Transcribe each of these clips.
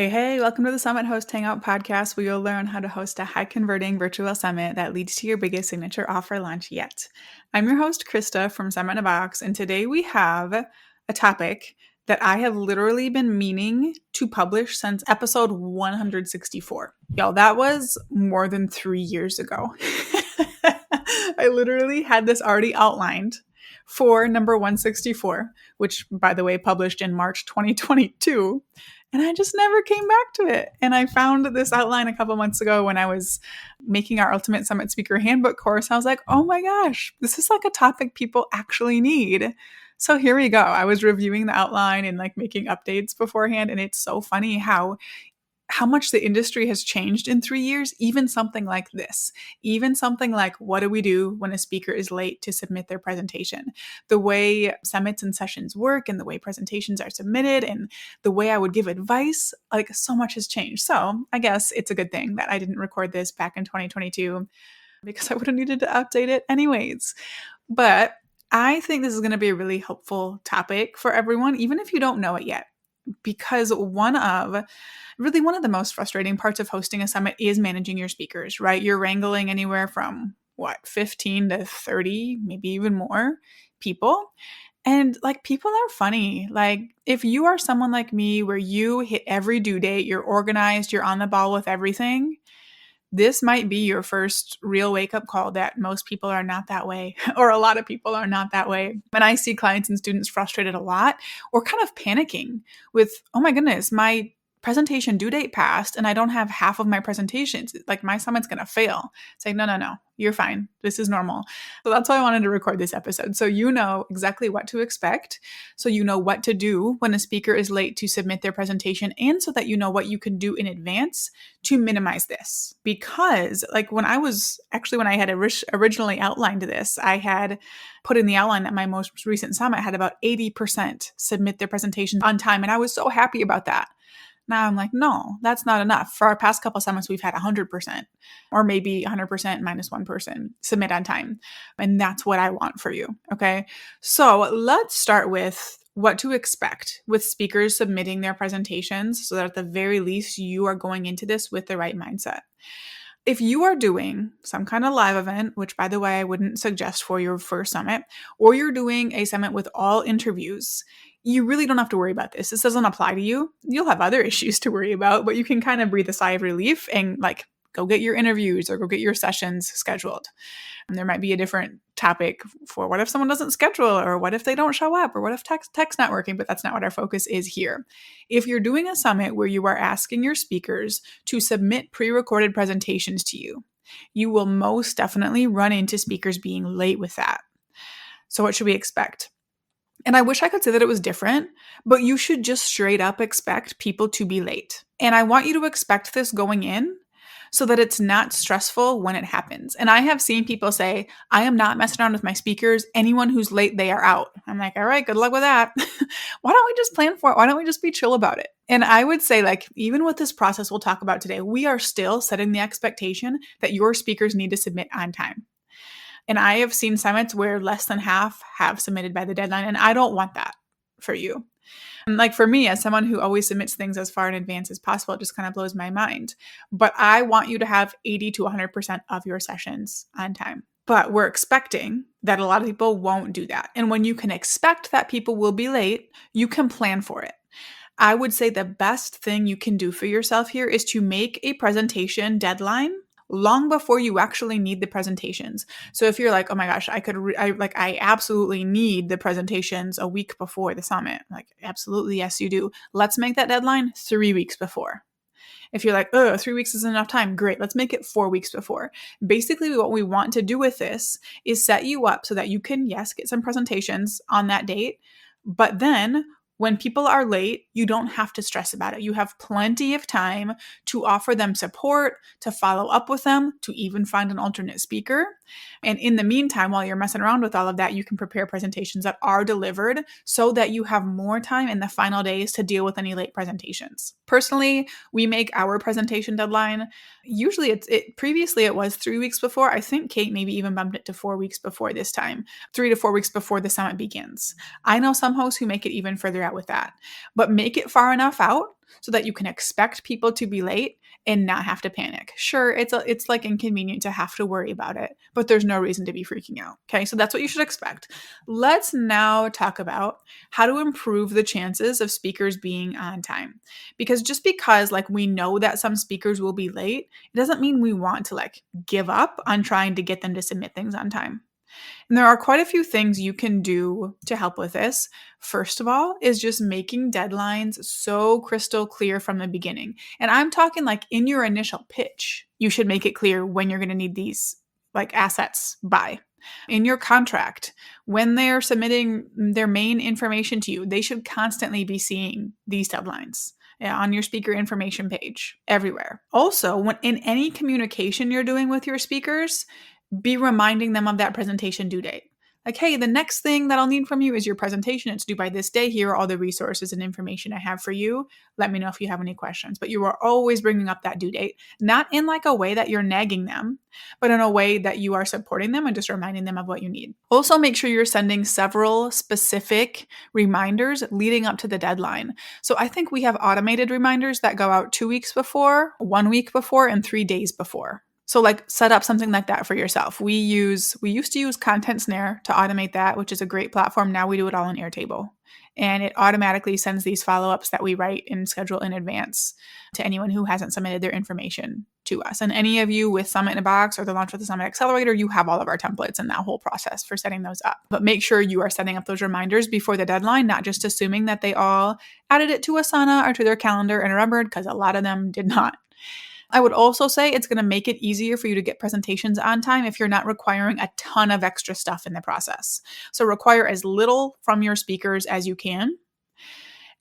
Hey, welcome to the Summit Host Hangout podcast, where you'll learn how to host a high converting virtual summit that leads to your biggest signature offer launch yet. I'm your host, Krista from Summit in a Box, and today we have a topic that I have literally been meaning to publish since episode 164. Y'all, that was more than 3 years ago. I literally had this already outlined for number 164, which, by the way, published in March 2022. And I just never came back to it. And I found this outline a couple months ago when I was making our Ultimate Summit Speaker Handbook course. I was like, oh my gosh, this is like a topic people actually need. So here we go. I was reviewing the outline and like making updates beforehand. And it's so funny how much the industry has changed in 3 years, even something like this, even something like, what do we do when a speaker is late to submit their presentation? The way summits and sessions work and the way presentations are submitted and the way I would give advice, like so much has changed. So I guess it's a good thing that I didn't record this back in 2022 because I would have needed to update it anyways. But I think this is going to be a really helpful topic for everyone, even if you don't know it yet. Because one of the most frustrating parts of hosting a summit is managing your speakers, right? You're wrangling anywhere from 15 to 30, maybe even more people. And like people are funny. Like if you are someone like me where you hit every due date, you're organized, you're on the ball with everything, this might be your first real wake-up call that most people are not that way, or a lot of people are not that way. And I see clients and students frustrated a lot or kind of panicking with, oh my goodness, my presentation due date passed and I don't have half of my presentations. Like my summit's going to fail. It's like, no, you're fine. This is normal. So that's why I wanted to record this episode. So you know exactly what to expect. So you know what to do when a speaker is late to submit their presentation, and so that you know what you can do in advance to minimize this. Because like when I had originally outlined this, I had put in the outline that my most recent summit had about 80% submit their presentations on time. And I was so happy about that. Now I'm like, no, that's not enough. For our past couple summits, we've had 100% or maybe 100% minus one person submit on time. And that's what I want for you. Okay. So let's start with what to expect with speakers submitting their presentations so that at the very least you are going into this with the right mindset. If you are doing some kind of live event, which by the way, I wouldn't suggest for your first summit, or you're doing a summit with all interviews, you really don't have to worry about this. This doesn't apply to you. You'll have other issues to worry about, but you can kind of breathe a sigh of relief and like go get your interviews or go get your sessions scheduled. And there might be a different topic for what if someone doesn't schedule, or what if they don't show up, or what if tech's not working, but that's not what our focus is here. If you're doing a summit where you are asking your speakers to submit pre-recorded presentations to you, you will most definitely run into speakers being late with that. So what should we expect? And I wish I could say that it was different, but you should just straight up expect people to be late. And I want you to expect this going in so that it's not stressful when it happens. And I have seen people say, I am not messing around with my speakers. Anyone who's late, they are out. I'm like, all right, good luck with that. Why don't we just plan for it? Why don't we just be chill about it? And I would say, like, even with this process we'll talk about today, we are still setting the expectation that your speakers need to submit on time. And I have seen summits where less than half have submitted by the deadline, and I don't want that for you. And like for me, as someone who always submits things as far in advance as possible, it just kind of blows my mind. But I want you to have 80 to 100% of your sessions on time. But we're expecting that a lot of people won't do that. And when you can expect that people will be late, you can plan for it. I would say the best thing you can do for yourself here is to make a presentation deadline long before you actually need the presentations. So if you're like, oh my gosh, I absolutely need the presentations a week before the summit. Like, absolutely, yes, you do. Let's make that deadline 3 weeks before. If you're like, oh, 3 weeks isn't enough time, great. Let's make it 4 weeks before. Basically, what we want to do with this is set you up so that you can, yes, get some presentations on that date, but then when people are late, you don't have to stress about it. You have plenty of time to offer them support, to follow up with them, to even find an alternate speaker. And in the meantime, while you're messing around with all of that, you can prepare presentations that are delivered so that you have more time in the final days to deal with any late presentations. Personally, we make our presentation deadline. Usually previously it was 3 weeks before. I think Kate maybe even bumped it to 4 weeks before this time, 3 to 4 weeks before the summit begins. I know some hosts who make it even further out with that, but make it far enough out so that you can expect people to be late and not have to panic. Sure, it's like inconvenient to have to worry about it, but there's no reason to be freaking out. Okay, so that's what you should expect. Let's now talk about how to improve the chances of speakers being on time. Because just because like we know that some speakers will be late, it doesn't mean we want to like give up on trying to get them to submit things on time. And there are quite a few things you can do to help with this. First of all, is just making deadlines so crystal clear from the beginning. And I'm talking like in your initial pitch, you should make it clear when you're going to need these like assets by. In your contract, when they're submitting their main information to you, they should constantly be seeing these deadlines. Yeah, on your speaker information page, everywhere. Also, when in any communication you're doing with your speakers, be reminding them of that presentation due date. Like, hey, the next thing that I'll need from you is your presentation. It's due by this day. Here are all the resources and information I have for you. Let me know if you have any questions. But you are always bringing up that due date, not in like a way that you're nagging them, but in a way that you are supporting them and just reminding them of what you need. Also, make sure you're sending several specific reminders leading up to the deadline. So I think we have automated reminders that go out 2 weeks before, 1 week before, and 3 days before. So like set up something like that for yourself. We used to use Content Snare to automate that, which is a great platform. Now we do it all in Airtable. And it automatically sends these follow-ups that we write and schedule in advance to anyone who hasn't submitted their information to us. And any of you with Summit in a Box or the Launch with the Summit Accelerator, you have all of our templates and that whole process for setting those up. But make sure you are setting up those reminders before the deadline, not just assuming that they all added it to Asana or to their calendar and remembered, because a lot of them did not. I would also say it's going to make it easier for you to get presentations on time if you're not requiring a ton of extra stuff in the process. So require as little from your speakers as you can.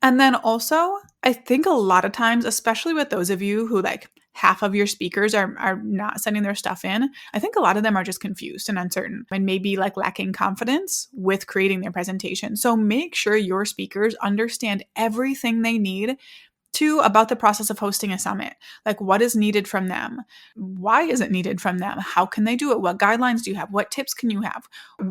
And then also, I think a lot of times, especially with those of you who like half of your speakers are not sending their stuff in, I think a lot of them are just confused and uncertain and maybe like lacking confidence with creating their presentation. So make sure your speakers understand everything they need about the process of hosting a summit. Like, what is needed from them? Why is it needed from them? How can they do it? What guidelines do you have? What tips can you have?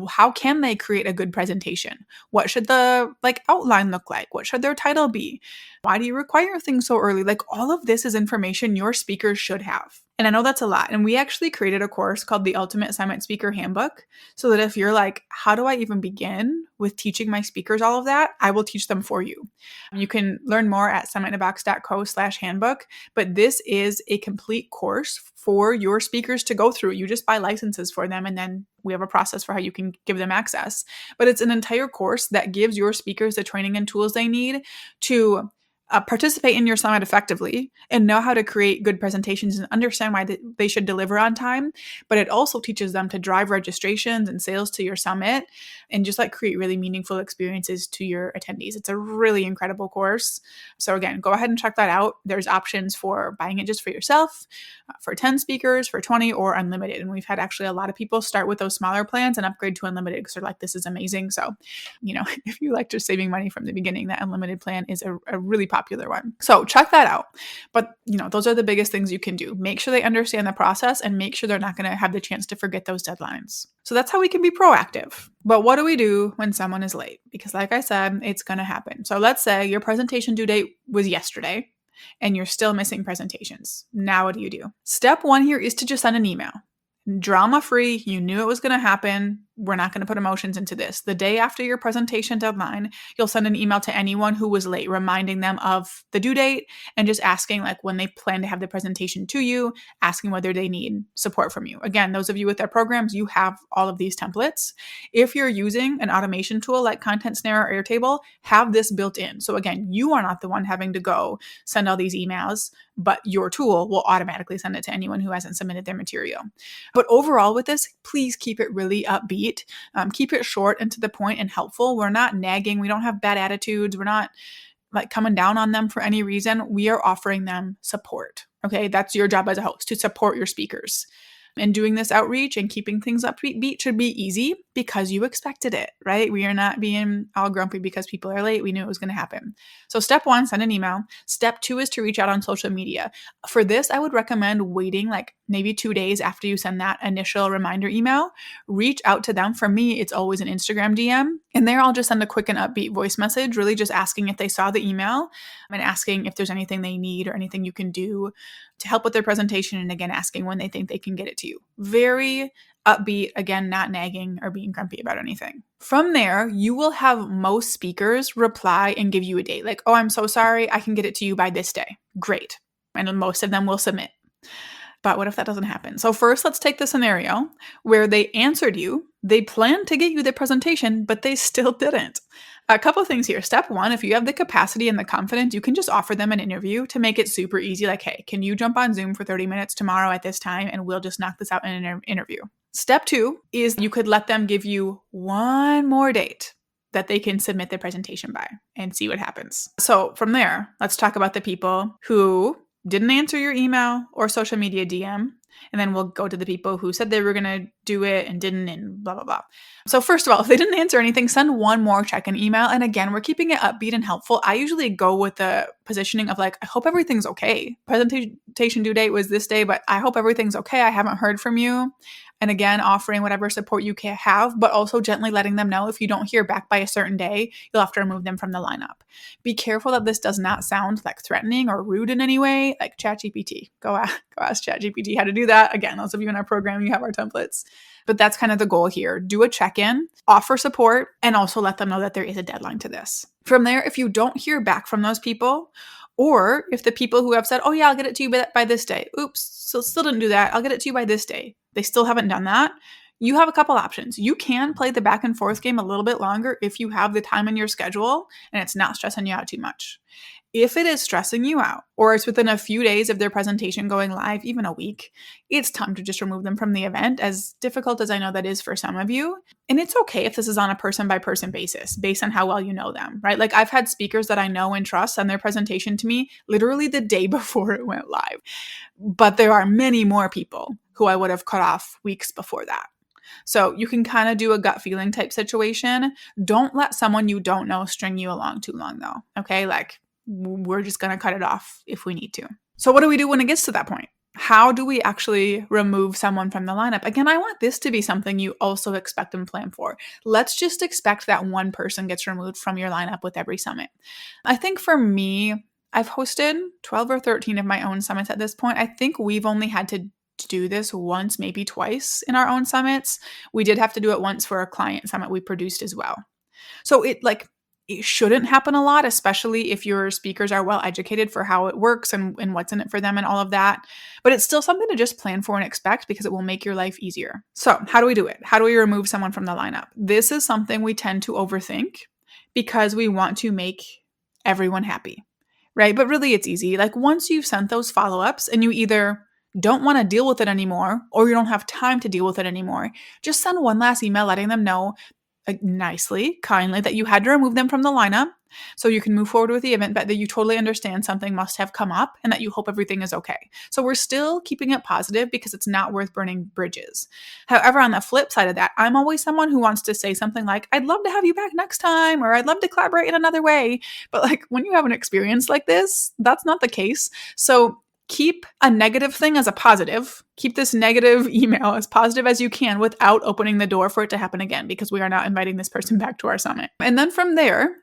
How can they create a good presentation? What should the outline look like? What should their title be? Why do you require things so early? Like, all of this is information your speakers should have. And I know that's a lot. And we actually created a course called the Ultimate Summit Speaker Handbook, so that if you're like, how do I even begin with teaching my speakers all of that? I will teach them for you. You can learn more at summitabox.co/handbook, but this is a complete course for your speakers to go through. You just buy licenses for them, and then we have a process for how you can give them access. But it's an entire course that gives your speakers the training and tools they need to participate in your summit effectively and know how to create good presentations and understand why they should deliver on time. But it also teaches them to drive registrations and sales to your summit and just like create really meaningful experiences to your attendees. It's a really incredible course. So again, go ahead and check that out. There's options for buying it just for yourself, for 10 speakers, for 20, or unlimited. And we've had actually a lot of people start with those smaller plans and upgrade to unlimited because they're like, this is amazing. So, if you like just saving money from the beginning, that unlimited plan is a really popular one. So check that out. But, those are the biggest things you can do. Make sure they understand the process and make sure they're not going to have the chance to forget those deadlines. So that's how we can be proactive. But what do we do when someone is late? Because like I said, it's going to happen. So let's say your presentation due date was yesterday and you're still missing presentations. Now what do you do? Step 1 here is to just send an email. Drama free. You knew it was going to happen. We're not going to put emotions into this. The day after your presentation deadline, you'll send an email to anyone who was late, reminding them of the due date and just asking when they plan to have the presentation to you, asking whether they need support from you. Again, those of you with their programs, you have all of these templates. If you're using an automation tool like Content Snare or Airtable, have this built in. So again, you are not the one having to go send all these emails, but your tool will automatically send it to anyone who hasn't submitted their material. But overall with this, please keep it really upbeat. Keep it short and to the point and helpful. We're not nagging. We don't have bad attitudes. We're not coming down on them for any reason. We are offering them support. Okay, that's your job as a host, to support your speakers. And doing this outreach and keeping things upbeat should be easy because you expected it, right? We are not being all grumpy because people are late. We knew it was going to happen. So step 1, send an email. Step 2 is to reach out on social media. For this, I would recommend waiting maybe 2 days after you send that initial reminder email. Reach out to them. For me, it's always an Instagram DM And there I'll just send a quick and upbeat voice message, really just asking if they saw the email and asking if there's anything they need or anything you can do to help with their presentation. And again, asking when they think they can get it to you. Very upbeat, again, not nagging or being grumpy about anything. From there, you will have most speakers reply and give you a date. Like, oh, I'm so sorry, I can get it to you by this day. Great. And most of them will submit. But what if that doesn't happen? So first, let's take the scenario where they answered you. They planned to get you the presentation, but they still didn't. A couple things here. Step one, if you have the capacity and the confidence, you can just offer them an interview to make it super easy. Like, hey, can you jump on Zoom for 30 minutes tomorrow at this time and we'll just knock this out in an interview. Step two is you could let them give you one more date that they can submit their presentation by and see what happens. So from there, let's talk about the people who didn't answer your email or social media DM. And then we'll go to the people who said they were going to do it and didn't and blah, blah, blah. So first of all, if they didn't answer anything, send one more check-in email. And again, we're keeping it upbeat and helpful. I usually go with the positioning of like, I hope everything's okay. Presentation due date was this day, but I hope everything's okay. I haven't heard from you. And again, offering whatever support you can have, but also gently letting them know if you don't hear back by a certain day, you'll have to remove them from the lineup. Be careful that this does not sound like threatening or rude in any way, like ChatGPT. Go ask ChatGPT how to do that. Again, those of you in our program, you have our templates. But that's kind of the goal here. Do a check-in, offer support, and also let them know that there is a deadline to this. From there, if you don't hear back from those people, or if the people who have said, oh yeah, I'll get it to you by this day. Oops, so still didn't do that. I'll get it to you by this day. They still haven't done that. You have a couple options. You can play the back and forth game a little bit longer if you have the time in your schedule and it's not stressing you out too much. If it is stressing you out, or it's within a few days of their presentation going live, even a week, it's time to just remove them from the event, as difficult as I know that is for some of you. And it's okay if this is on a person-by-person basis, based on how well you know them, right? Like I've had speakers that I know and trust send their presentation to me literally the day before it went live. But there are many more people who I would have cut off weeks before that. So you can kind of do a gut feeling type situation. Don't let someone you don't know string you along too long though, okay? Like, we're just going to cut it off if we need to. So what do we do when it gets to that point? How do we actually remove someone from the lineup? Again, I want this to be something you also expect and plan for. Let's just expect that one person gets removed from your lineup with every summit. I think for me, I've hosted 12 or 13 of my own summits at this point. I think we've only had to do this once, maybe twice in our own summits. We did have to do it once for a client summit we produced as well. So it shouldn't happen a lot, especially if your speakers are well educated for how it works and what's in it for them and all of that. But it's still something to just plan for and expect because it will make your life easier. So how do we do it? How do we remove someone from the lineup? This is something we tend to overthink because we want to make everyone happy, right? But really it's easy. Like once you've sent those follow-ups and you either don't want to deal with it anymore or you don't have time to deal with it anymore, just send one last email letting them know nicely, kindly, that you had to remove them from the lineup so you can move forward with the event, but that you totally understand something must have come up and that you hope everything is okay. So we're still keeping it positive because it's not worth burning bridges. However, on the flip side of that, I'm always someone who wants to say something like, I'd love to have you back next time, or I'd love to collaborate in another way. But like when you have an experience like this, that's not the case. So keep a negative thing as a positive. Keep this negative email as positive as you can without opening the door for it to happen again, because we are not inviting this person back to our summit. And then from there,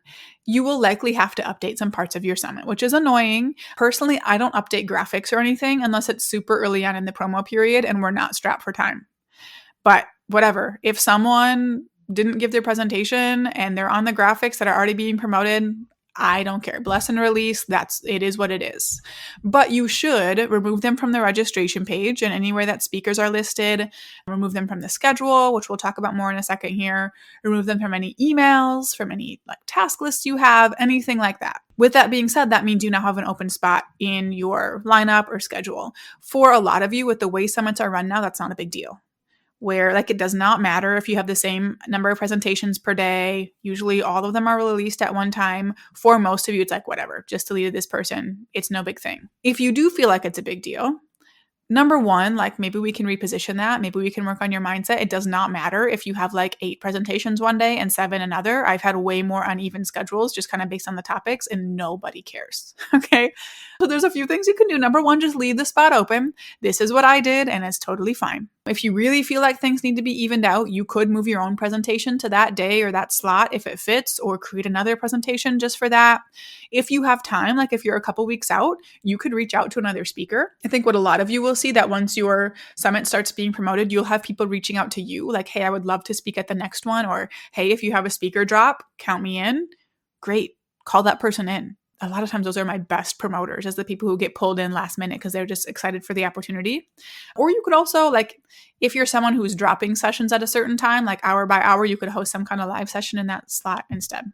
you will likely have to update some parts of your summit, which is annoying. Personally, I don't update graphics or anything unless it's super early on in the promo period and we're not strapped for time. But whatever, if someone didn't give their presentation and they're on the graphics that are already being promoted, I don't care. Bless and release, it is what it is. But you should remove them from the registration page and anywhere that speakers are listed. Remove them from the schedule, which we'll talk about more in a second here. Remove them from any emails, from any task lists you have, anything like that. With that being said, that means you now have an open spot in your lineup or schedule. For a lot of you, with the way summits are run now, that's not a big deal. Where it does not matter if you have the same number of presentations per day. Usually all of them are released at one time. For most of you, it's whatever, just deleted this person. It's no big thing. If you do feel like it's a big deal, number one, maybe we can reposition that. Maybe we can work on your mindset. It does not matter if you have 8 presentations one day and 7 another. I've had way more uneven schedules just kind of based on the topics and nobody cares. Okay. So there's a few things you can do. Number one, just leave the spot open. This is what I did and it's totally fine. If you really feel like things need to be evened out, you could move your own presentation to that day or that slot if it fits, or create another presentation just for that. If you have time, like if you're a couple weeks out, you could reach out to another speaker. I think what a lot of you will see that once your summit starts being promoted, you'll have people reaching out to you like, hey, I would love to speak at the next one. Or, hey, if you have a speaker drop, count me in. Great. Call that person in. A lot of times those are my best promoters, as the people who get pulled in last minute because they're just excited for the opportunity. Or you could also, like, if you're someone who's dropping sessions at a certain time, like hour by hour, you could host some kind of live session in that slot instead.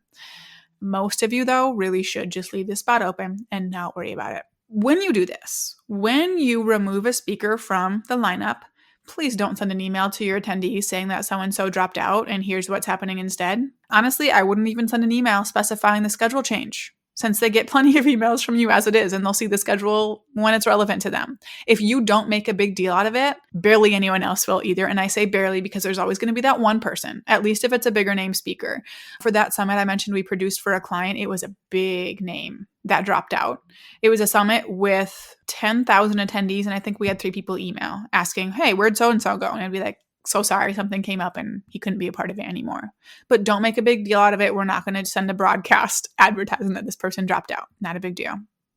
Most of you, though, really should just leave the spot open and not worry about it. When you do this, when you remove a speaker from the lineup, please don't send an email to your attendees saying that so-and-so dropped out and here's what's happening instead. Honestly, I wouldn't even send an email specifying the schedule change, since they get plenty of emails from you as it is, and they'll see the schedule when it's relevant to them. If you don't make a big deal out of it, barely anyone else will either. And I say barely because there's always going to be that one person, at least if it's a bigger name speaker. For that summit I mentioned we produced for a client, it was a big name that dropped out. It was a summit with 10,000 attendees, and I think we had 3 people email asking, hey, where'd so-and-so go? And I'd be like, so sorry, something came up and he couldn't be a part of it anymore. But don't make a big deal out of it. We're not going to send a broadcast advertising that this person dropped out. Not a big deal.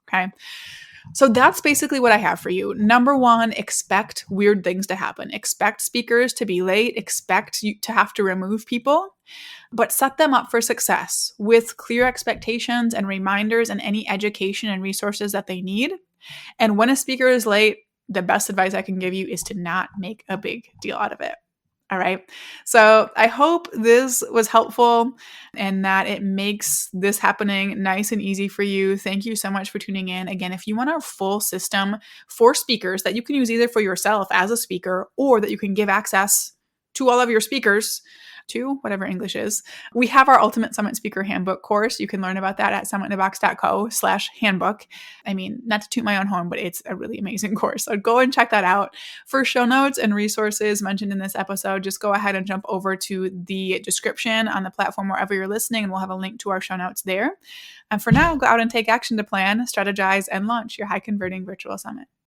Okay. So that's basically what I have for you. Number 1, expect weird things to happen. Expect speakers to be late. Expect you to have to remove people, but set them up for success with clear expectations and reminders and any education and resources that they need. And when a speaker is late, the best advice I can give you is to not make a big deal out of it. All right. So I hope this was helpful and that it makes this happening nice and easy for you. Thank you so much for tuning in. Again, if you want a full system for speakers that you can use either for yourself as a speaker or that you can give access to all of your speakers to, whatever English is, we have our Ultimate Summit Speaker Handbook course. You can learn about that at summitonabox.co/handbook. I mean, not to toot my own horn, but it's a really amazing course. So go and check that out. For show notes and resources mentioned in this episode, just go ahead and jump over to the description on the platform wherever you're listening, and we'll have a link to our show notes there. And for now, go out and take action to plan, strategize, and launch your high converting virtual summit.